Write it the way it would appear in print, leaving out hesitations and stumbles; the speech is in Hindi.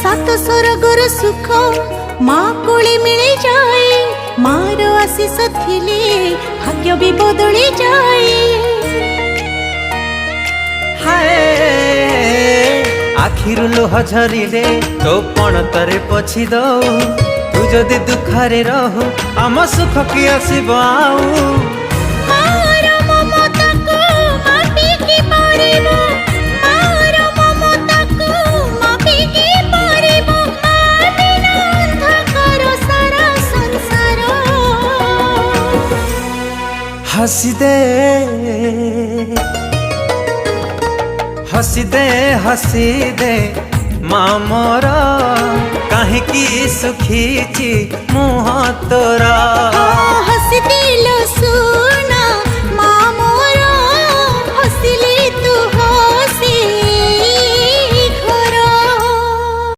सात स्वर्गर सुख माँ कोले मिले जाए, मार आशीष थिले भाग्य भी बदली जाए। हाय आखिरु लुह झरिले तो पणतरे पछी दो, तू जदि दुखरे रहू आम सुख कि आसीब आऊ। हसी दे हसी दे हसी दे माँ मोर, कहीं सुखी मुँह तोरा।